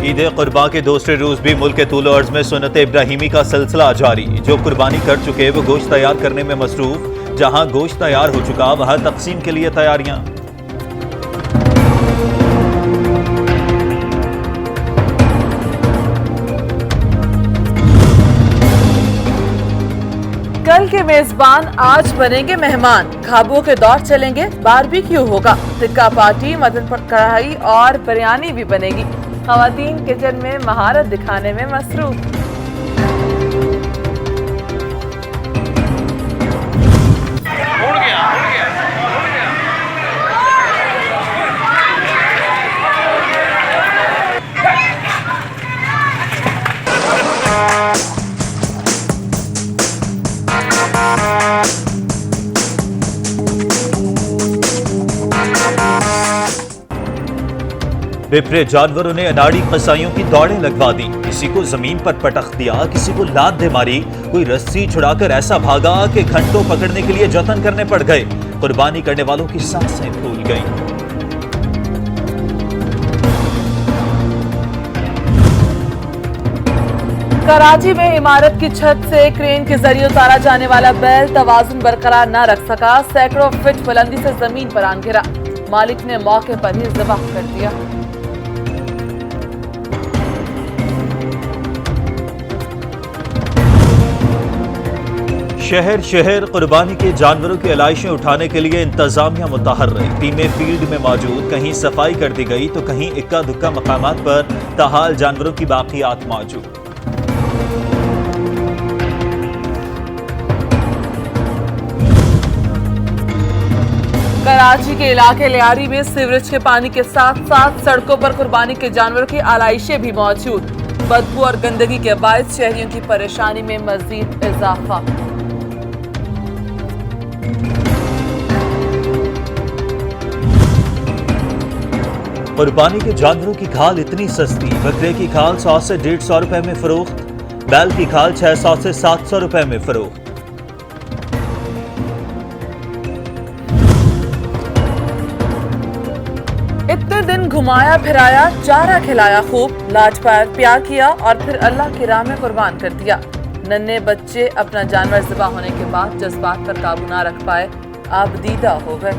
ईद कुर्बान के दूसरे रोज भी मुल्क के तूल अर्ज में सुन्नत इब्राहिमी का सिलसिला जारी। जो कुर्बानी कर चुके वो गोश्त तैयार करने में मसरूफ। जहां गोश्त तैयार हो चुका वहां तकसीम के लिए तैयारियां। कल के मेजबान आज बनेंगे मेहमान। खाबों के दौर चलेंगे, बारबेक्यू होगा, टिक्का पार्टी, मटन कढ़ाई और बिरयानी भी बनेगी। खवातीन किचन में महारत दिखाने में मसरूफ। विपरे जानवरों ने अनाड़ी कसाईयों की दौड़ें लगवा दी। किसी को जमीन पर पटक दिया, किसी को लात दे मारी, कोई रस्सी छुड़ाकर ऐसा भागा कि घंटों पकड़ने के लिए जतन करने पड़ गए। कुर्बानी करने वालों की सांसें फूल गईं। कराची में इमारत की छत से क्रेन के जरिए उतारा जाने वाला बैल तवाजुन बरकरार न रख सका। सैकड़ों फीट बुलंदी से जमीन पर आन गिरा। मालिक ने मौके पर ही ज़िबाह कर दिया। शहर शहर कुर्बानी के जानवरों की अलाइशें उठाने के लिए इंतजामिया मुतहर्रिक। टीमें फील्ड में मौजूद, कहीं सफाई कर दी गई तो कहीं इक्का दुक्का मकामात पर ताहाल जानवरों की बाकियात मौजूद। कराची के इलाके लियारी में सीवरेज के पानी के साथ साथ सड़कों पर कुर्बानी के जानवरों की आलाइशें भी मौजूद। बदबू और गंदगी के बायस शहरियों की परेशानी में मजीद इजाफा। कुर्बानी के जानवरों की खाल इतनी सस्ती। बकरे की खाल 100 से 150 रुपए में फरोख्त। बैल की खाल 600 से 700 रुपए में फरोख्त। इतने दिन घुमाया फिराया, चारा खिलाया, खूब लाज पाया, प्यार किया और फिर अल्लाह की राह में कुर्बान कर दिया। नन्हे बच्चे अपना जानवर ज़िबा होने के बाद जज्बात पर काबू ना रख पाए, आबदीदा हो गए।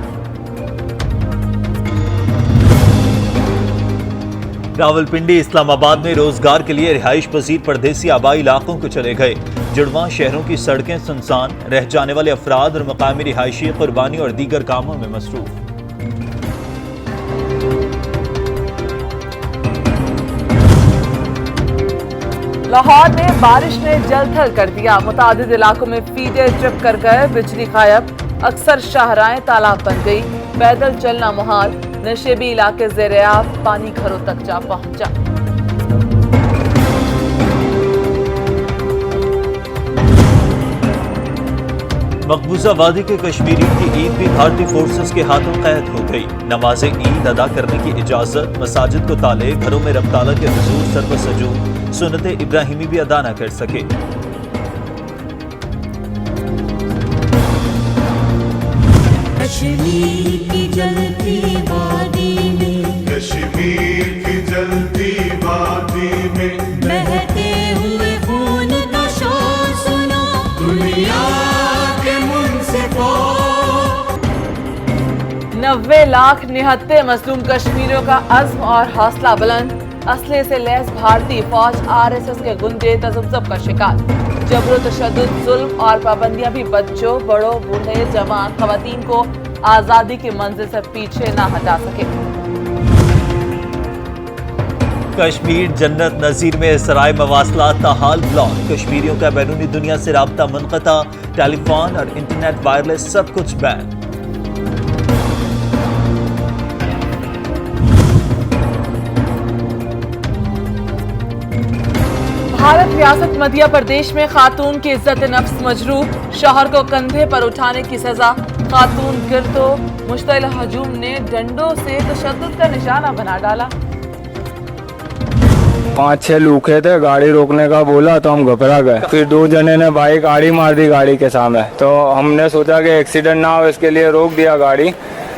रावलपिंडी इस्लामाबाद में रोजगार के लिए रिहाइश पजीर परदेसी आबाई इलाकों को चले गए। जुड़वां शहरों की सड़कें सुनसान, रह जाने वाले अफराद और मकामी रिहायशी कुर्बानी और दीगर कामों में मसरूफ। लाहौर में बारिश ने जलथल कर दिया। मुतादिद इलाकों में फीडर ट्रिप कर गए, बिजली गायब, अक्सर शाहराएं तालाब बन गई, पैदल चलना मुहाल। नशेबी इलाके ज़ेर-ए-आब, पानी घरों तक जा पहुंचा। मकबूजा वादी के कश्मीरियों की ईद भी भारतीय फोर्सेस के हाथों कैद हो गई। नमाज़े ईद अदा करने की इजाजत, मसाजिद को ताले, घरों में रब ताला के हुजूर सर्व सजूद सुन्नत इब्राहिमी भी अदा न कर सके। कश्मीर की जलती वादी में, कश्मीर की जलती वादी में बहते हुए खून का शोर सुनो दुनिया के मुंसिफों। 90 लाख निहत्ते मजलूम कश्मीरियों का अज़्म और हौसला बुलंद। असले से लैस भारतीय फौज RSS के गुंडे तज़ब्ज़ुब का शिकार। जबर तशद्दुद, जुल्म और पाबंदियां भी बच्चों, बड़ों, बूढ़े, जवान, खवातीन को आज़ादी की मंजिल से पीछे ना हटा सके। कश्मीर जन्नत नज़ीर में सराय मवासलात ताहाल ब्लॉक। कश्मीरियों का बैरूनी दुनिया से राब्ता मुनक़ता, टेलीफोन और इंटरनेट वायरलेस सब कुछ बैन। भारत रियासत मध्य प्रदेश में खातून की इज्जत नफ्स मजरूह। शौहर को कंधे पर उठाने की सजा। खातून गिर तो मुश्तइल हजूम ने डंडों से तशद्दुद का निशाना बना डाला। 5-6 लूखे थे, गाड़ी रोकने का बोला तो हम घबरा गए। फिर 2 जने ने बाइक आड़ी मार दी गाड़ी के सामने, तो हमने सोचा कि एक्सीडेंट ना हो इसके लिए रोक दिया गाड़ी।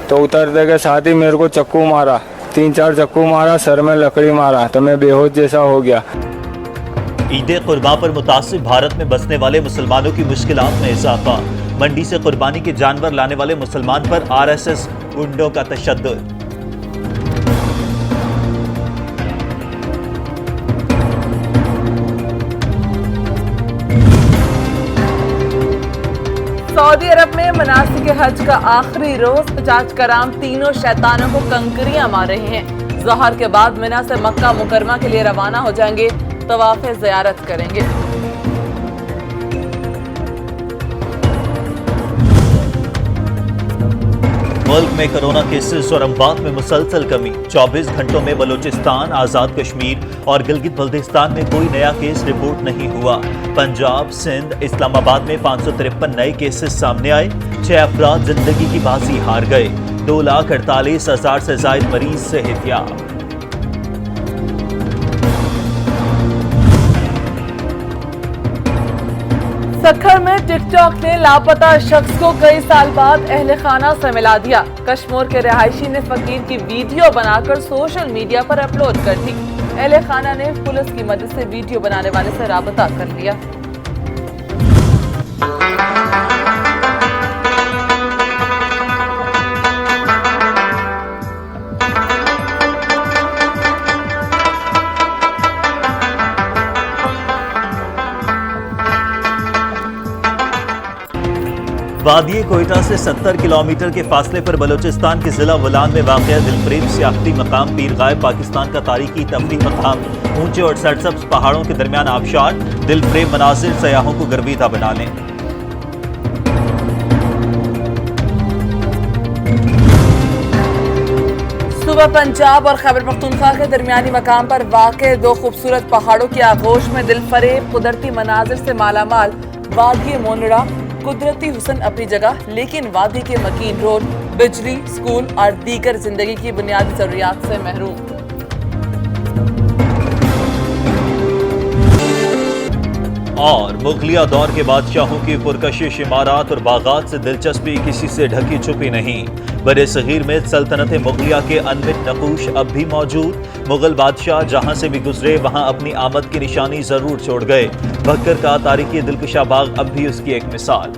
तो उतरते के साथ ही मेरे को चक्कू मारा, 3-4 चक्कू मारा, सर में लकड़ी मारा तो मैं बेहोश जैसा हो गया। ईद कुर्बान पर मुतासिब भारत में बसने वाले मुसलमानों की मुश्किलात में इजाफा। मंडी से कुर्बानी के जानवर लाने वाले मुसलमान पर आरएसएस गुंडों का तशद्दुद। सऊदी अरब में मनासिक हज का आखिरी रोज हजाज कराम तीनों शैतानों को कंकरियां मार रहे हैं। ज़ोहर के बाद मिना से मक्का मुकरमा के लिए रवाना हो जाएंगे, तवाफ़ ज़ियारत करेंगे। मुल्क में कोरोना केसेस और अमवात में मुसलसल कमी। 24 घंटों में बलूचिस्तान, आज़ाद कश्मीर और गिलगित बल्तिस्तान में कोई नया केस रिपोर्ट नहीं हुआ। पंजाब, सिंध, इस्लामाबाद में 553 नए केसेस सामने आए। 6 अफराद जिंदगी की बाजी हार गए। 2,48,000 से जायद मरीज सेहतियाब। सक्खर में टिकटॉक ने लापता शख्स को कई साल बाद अहले खाना से मिला दिया। कश्मीर के रिहायशी ने फकीर की वीडियो बनाकर सोशल मीडिया पर अपलोड कर दी। अहले खाना ने पुलिस की मदद से वीडियो बनाने वाले से राबता कर लिया। वादी कोयटा से 70 किलोमीटर के फासले पर बलूचिस्तान के जिला वलान में वाक़ दिलफरेब सियाहती मकाम पीर गायब पाकिस्तान का तारीखी तफरीह मकाम। ऊंचे और सरसब्ज पहाड़ों के दरमियान आबशार दिलफरेब मनाजिर सयाहों को गर्विदा बना लें। सुबह पंजाब और खैबर पख्तूनख्वा के दरमियानी मकाम पर वाक़ 2 खूबसूरत पहाड़ों की आगोश में दिलफरेब कुदरती मनाजिर से मालामाल वादी मोनड़ा कुदरती हुस्न अपनी जगह, लेकिन वादी के मकीन रोड, बिजली, स्कूल और दीगर जिंदगी की बुनियादी जरूरियात से महरूम। और मुगलिया दौर के बादशाहों की पुरकशिश इमारात और बागात से दिलचस्पी किसी से ढकी छुपी नहीं। बड़े सगीर में सल्तनत मुगलिया के अनमित नकूश अब भी मौजूद। मुगल बादशाह जहां से भी गुजरे वहां अपनी आमद की निशानी जरूर छोड़ गए। बक्कर का तारीखी दिलकशा बाग अब भी उसकी एक मिसाल।